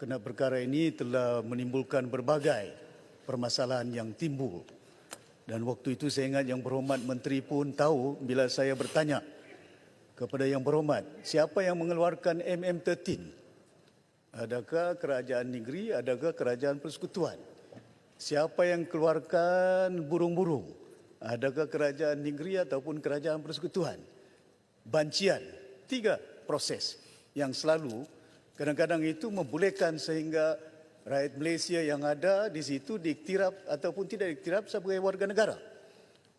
Kerana perkara ini telah menimbulkan berbagai permasalahan yang timbul. Dan waktu itu saya ingat Yang Berhormat Menteri pun tahu bila saya bertanya kepada Yang Berhormat, siapa yang mengeluarkan MM13? Adakah kerajaan negeri, adakah kerajaan persekutuan? Siapa yang keluarkan burung-burung? Adakah kerajaan negeri ataupun kerajaan persekutuan? Bancian, 3 proses yang selalu kadang-kadang itu membolehkan sehingga rakyat Malaysia yang ada di situ diiktiraf ataupun tidak diiktiraf sebagai warga negara.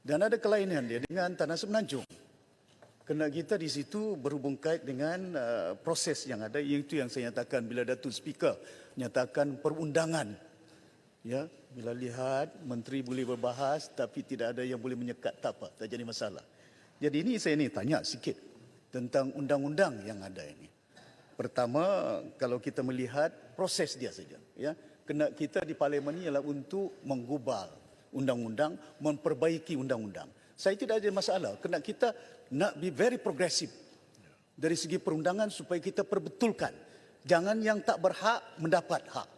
Dan ada kelainan dia dengan Tanah Semenanjung. Kerana kita di situ berhubung kait dengan proses yang ada, iaitu yang saya nyatakan bila Datuk Speaker nyatakan perundangan. Ya, bila lihat menteri boleh berbahas tapi tidak ada yang boleh menyekat, tak apa, tak jadi masalah. Jadi ini saya tanya sikit tentang undang-undang yang ada ini. Pertama, kalau kita melihat proses dia saja, ya, kena kita di parlimen ini ialah untuk menggubal undang-undang, memperbaiki undang-undang. Saya tidak ada masalah, kena kita nak be very progressive dari segi perundangan supaya kita perbetulkan. Jangan yang tak berhak mendapat hak.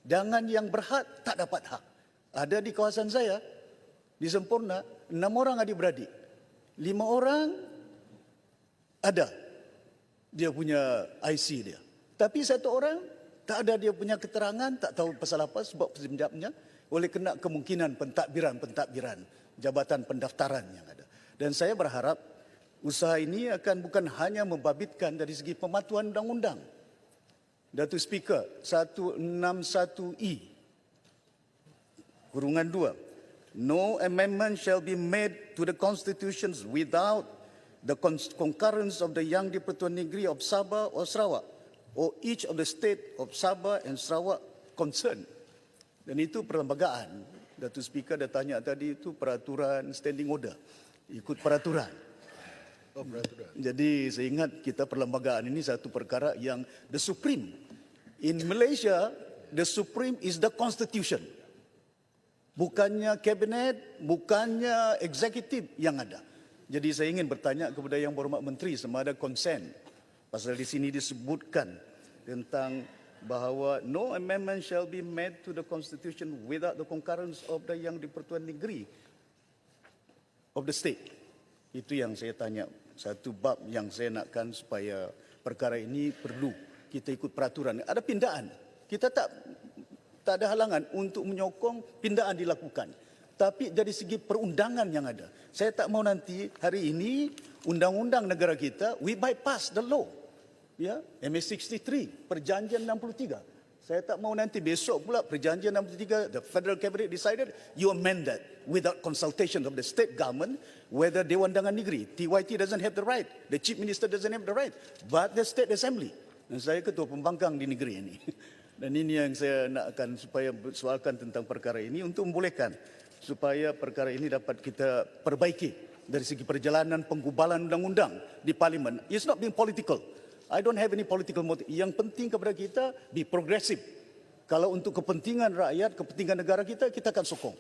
Jangan yang berhak tak dapat hak. Ada di kawasan saya, di Semporna, 6 orang adik-beradik. 5 orang ada dia punya IC dia. Tapi 1 orang tak ada dia punya keterangan, tak tahu pasal apa sebab sebenarnya oleh kena kemungkinan pentadbiran jabatan pendaftaran yang ada. Dan saya berharap usaha ini akan bukan hanya membabitkan dari segi pematuhan undang-undang. Datuk Speaker, 161E kurungan 2. No amendment shall be made to the constitutions without the concurrence of the Yang di-Pertuan Negeri of Sabah or Sarawak or each of the state of Sabah and Sarawak concerned. Dan itu perlembagaan. Datuk Speaker dah tanya tadi, itu peraturan standing order. Ikut peraturan. Oh, peraturan. Jadi saya ingat kita perlembagaan ini satu perkara yang the supreme. In Malaysia, the supreme is the constitution. Bukannya kabinet, bukannya eksekutif yang ada. Jadi saya ingin bertanya kepada Yang Berhormat Menteri sama ada konsen. Pasal di sini disebutkan tentang bahawa no amendment shall be made to the constitution without the concurrence of the Yang di-Pertuan Negeri of the state. Itu yang saya tanya. Satu bab yang saya nakkan supaya perkara ini perlu kita ikut peraturan. Ada pindaan. Kita tak ada halangan untuk menyokong pindaan dilakukan. Tapi dari segi perundangan yang ada, saya tak mau nanti hari ini undang-undang negara kita we bypass the law. Ya, MS63, Perjanjian 63. Saya tak mau nanti besok pula Perjanjian 63, the Federal Cabinet decided you amend that without consultation of the state government, whether Dewan Undangan Negeri, TYT doesn't have the right, the Chief Minister doesn't have the right, but the State Assembly. Dan saya ketua pembangkang di negeri ini. Dan ini yang saya nakkan supaya soalkan tentang perkara ini untuk membolehkan supaya perkara ini dapat kita perbaiki dari segi perjalanan penggubalan undang-undang di parlimen. It's not being political. I don't have any political motive. Yang penting kepada kita be progressive. Kalau untuk kepentingan rakyat, kepentingan negara kita, kita akan sokong.